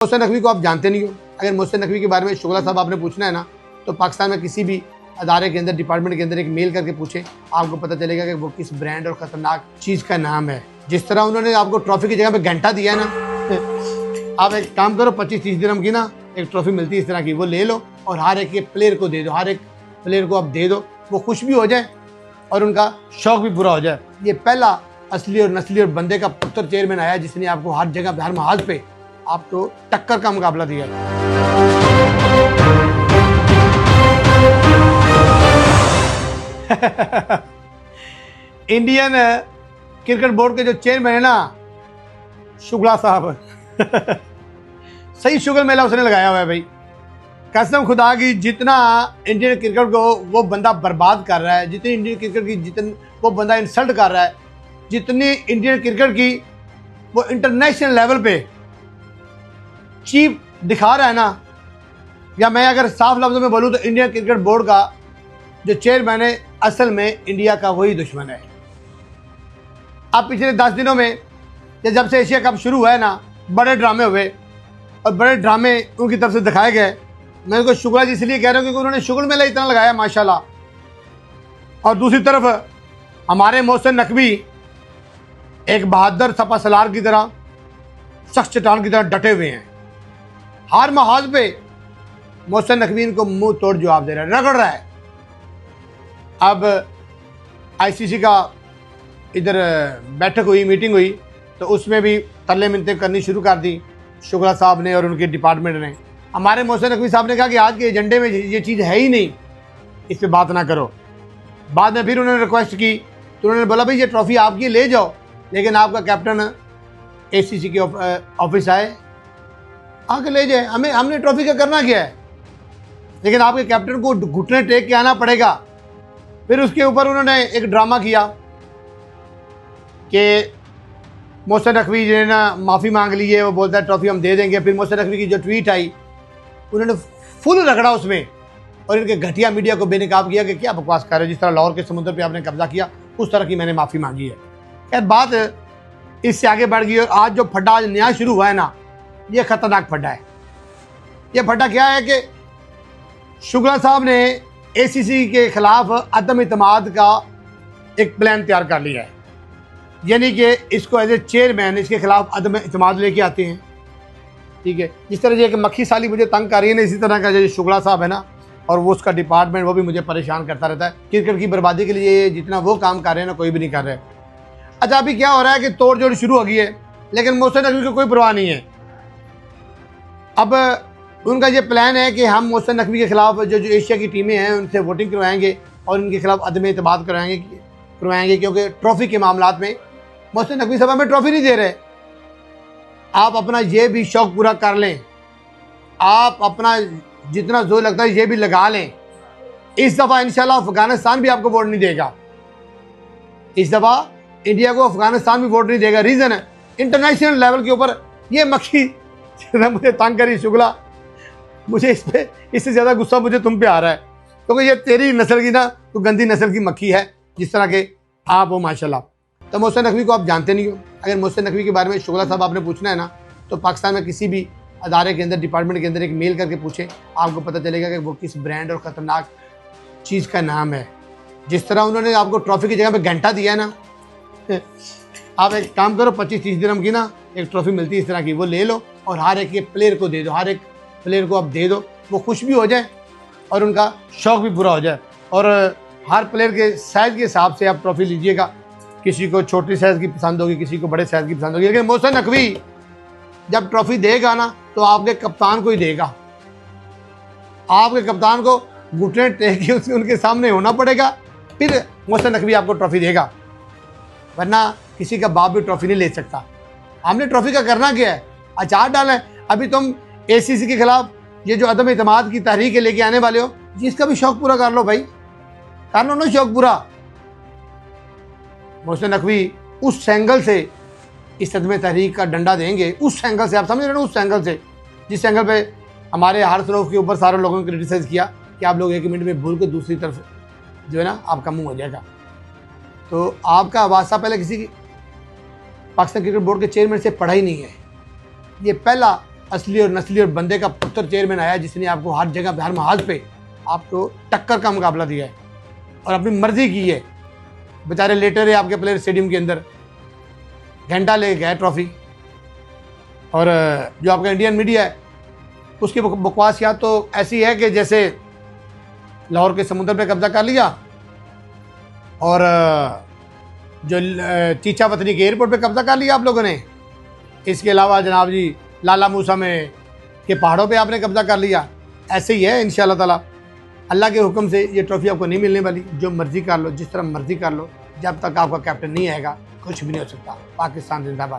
मोहसिन नकवी को आप जानते नहीं हो। अगर मोहसिन नकवी के बारे में शुगला साहब आपने पूछना है ना, तो पाकिस्तान में किसी भी अदारे के अंदर, डिपार्टमेंट के अंदर एक मेल करके पूछें, आपको पता चलेगा कि वो किस ब्रांड और ख़तरनाक चीज़ का नाम है। जिस तरह उन्होंने आपको ट्रॉफी की जगह पे घंटा दिया है ना, आप एक काम करो, 25-30 दिरहम की ना एक ट्रॉफी मिलती है इस तरह की, वो ले लो और हर एक प्लेयर को दे दो, हर एक प्लेयर को आप दे दो, वो खुश भी हो जाए और उनका शौक भी पूरा हो जाए। ये पहला असली और नस्ली और बंदे का पुत्र चेयरमैन आया जिसने आपको हर जगह पे, हर महाज पे आपको टक्कर का मुकाबला दिया। इंडियन क्रिकेट बोर्ड के जो चेयरमैन है ना, शुगला साहब, सही शुगर मेला उसने लगाया हुआ है भाई। कसम खुदा की, जितना इंडियन क्रिकेट को वो बंदा बर्बाद कर रहा है, जितनी इंडियन क्रिकेट की जितनी वो बंदा इंसल्ट कर रहा है, जितनी इंडियन क्रिकेट की वो इंटरनेशनल लेवल पे चीप दिखा रहा है ना, या मैं अगर साफ लफ्ज़ों में बोलूँ तो इंडियन क्रिकेट बोर्ड का जो चेयरमैन है असल में इंडिया का वही दुश्मन है। अब पिछले 10 दिनों में जब से एशिया कप शुरू हुआ है ना, बड़े ड्रामे हुए और बड़े ड्रामे उनकी तरफ से दिखाए गए। मैं उनको शुगला जी इसलिए कह रहा हूँ क्योंकि उन्होंने शुगर मेला इतना लगाया माशाल्लाह। और दूसरी तरफ हमारे मोहसिन नकवी एक बहादुर सपा सलार की तरह, सख्त चट्टान की तरह डटे हुए हैं। हर महाज पे मोहसिन नकवी इनको मुंह तोड़ जवाब दे रहा है, रगड़ रहा है। अब आईसीसी का इधर बैठक हुई, मीटिंग हुई, तो उसमें भी तरले मिन्नतें करनी शुरू कर दी शुगला साहब ने और उनके डिपार्टमेंट ने। हमारे मोहसिन नकवी साहब ने कहा कि आज के एजेंडे में ये चीज़ है ही नहीं, इस पर बात ना करो। बाद में फिर उन्होंने रिक्वेस्ट की तो उन्होंने बोला भाई ये ट्रॉफ़ी आपकी ले जाओ, लेकिन आपका कैप्टन एसीसी के ऑफिस आए, आके ले जाए, हमने ट्रॉफी का करना क्या है, लेकिन आपके कैप्टन को घुटने टेक के आना पड़ेगा। फिर उसके ऊपर उन्होंने एक ड्रामा किया कि मोहसिन नकवी जो है ना माफ़ी मांग ली है, वो बोलता है ट्रॉफी हम दे देंगे। फिर मोहसिन नकवी की जो ट्वीट आई उन्होंने फुल रगड़ा उसमें और इनके घटिया मीडिया को बेनकाब किया कि क्या बकवास कर रहे हो, जिस तरह लाहौर के समुद्र पे आपने कब्जा किया उस तरह की मैंने माफ़ी मांगी है। खैर बात इससे आगे बढ़ गई और आज जो फड्डा आज नया शुरू हुआ है ना, ये ख़तरनाक फड्डा है। ये फड्डा क्या है कि शुगला साहब ने एसीसी के ख़िलाफ़ अदम इत्मीनाद का एक प्लान तैयार कर लिया है, यानी कि इसको एज ए चेयरमैन इसके ख़िलाफ़ अदम इत्मीनाद लेके आते हैं। ठीक है, जिस तरह ये कि मक्खी साली मुझे तंग कर रही है ना, इसी तरह का जो शुगला साहब है ना और वो उसका डिपार्टमेंट, वो भी मुझे परेशान करता रहता है। क्रिकेट की बर्बादी के लिए जितना वो काम कर रहे हैं ना, कोई भी नहीं कर रहे। अच्छा, अभी क्या हो रहा है कि तोड़ जोड़ शुरू हो गई है, लेकिन मोहसिन नकवी को कोई परवाह नहीं है। अब उनका ये प्लान है कि हम मोहसिन नकवी के ख़िलाफ़ जो एशिया की टीमें हैं उनसे वोटिंग करवाएंगे और उनके खिलाफ अदम एतमाद करवाएंगे क्योंकि ट्रॉफ़ी के मामला में मोहसिन नकवी साहब हमें ट्रॉफ़ी नहीं दे रहे। आप अपना ये भी शौक़ पूरा कर लें, आप अपना जितना जोर लगता है ये भी लगा लें। इस दफ़ा इंशाल्लाह अफ़गानिस्तान भी आपको वोट नहीं देगा, इस दफ़ा इंडिया को अफ़गानिस्तान भी वोट नहीं देगा। रीज़न है इंटरनेशनल लेवल के ऊपर ये मक्खी मुझे तंग करी शुगला, मुझे इस पे इससे ज़्यादा गुस्सा मुझे तुम पे आ रहा है क्योंकि ये तेरी नस्ल की ना तो गंदी नस्ल की मक्खी है, जिस तरह के आप हो माशाल्लाह। तो मोहसिन नकवी को आप जानते नहीं हो। अगर मोहसिन नकवी के बारे में शुगला साहब आपने पूछना है ना, तो पाकिस्तान में किसी भी अदारे के अंदर, डिपार्टमेंट के अंदर एक मेल करके पूछें, आपको पता चलेगा कि वो किस ब्रांड और ख़तरनाक चीज़ का नाम है। जिस तरह उन्होंने आपको ट्रॉफी की जगह पे घंटा दिया है ना, आप एक काम करो, 25-30 दिरहम की ना एक ट्रॉफी मिलती है इस तरह की, वो ले लो और हर एक प्लेयर को दे दो, हर एक प्लेयर को आप दे दो, वो खुश भी हो जाए और उनका शौक भी पूरा हो जाए। और हर प्लेयर के साइज़ के हिसाब से आप ट्रॉफी लीजिएगा, किसी को छोटी साइज़ की पसंद होगी, किसी को बड़े साइज़ की पसंद होगी, लेकिन मोहसिन नकवी जब ट्रॉफी देगा ना तो आपके कप्तान को ही देगा। आपके कप्तान को घुटने टेक के उनके सामने होना पड़ेगा, फिर मोहसिन नकवी आपको ट्रॉफी देगा, वरना किसी का बाप भी ट्रॉफी नहीं ले सकता। हमने ट्रॉफी का करना क्या है, अचार डालना है। अभी तुम एसीसी के खिलाफ ये जो अदम इत्मीनाद की तहरीक लेके आने वाले हो, जिसका भी शौक पूरा कर लो भाई, कर लो ना शौक पूरा। मोहसिन नकवी उस एंगल से इस अदम तहरीक का डंडा देंगे, उस एंगल से, आप समझ रहे हो, उस एंगल से जिस एंगल पे हमारे हारिस रऊफ के ऊपर सारे लोगों ने क्रिटिसाइज़ किया कि आप लोग 1 मिनट में भूल के दूसरी तरफ जो है ना आपका मुंह हो जाएगा। तो आपका वास्ता पहले किसी पाकिस्तान क्रिकेट बोर्ड के चेयरमैन से पढ़ा ही नहीं है। ये पहला असली और नस्ली और बंदे का पुत्र चेयरमैन आया जिसने आपको हर जगह पे, हर महाज पे आपको टक्कर का मुकाबला दिया है और अपनी मर्जी की है। बेचारे लेटे रहे आपके प्लेयर स्टेडियम के अंदर, घंटा ले गए ट्रॉफी। और जो आपका इंडियन मीडिया है उसकी बकवास या तो ऐसी है कि जैसे लाहौर के समुद्र पे कब्जा कर लिया और जो चीचा वतनी के एयरपोर्ट पे कब्जा कर लिया आप लोगों ने। इसके अलावा जनाब जी लाला मूसा में के पहाड़ों पे आपने कब्जा कर लिया। ऐसे ही है इंशाअल्लाह ताला, अल्लाह के हुक्म से ये ट्रॉफी आपको नहीं मिलने वाली। जो मर्जी कर लो, जिस तरह मर्जी कर लो, जब तक आपका कैप्टन नहीं आएगा कुछ भी नहीं हो सकता। पाकिस्तान जिंदाबाद।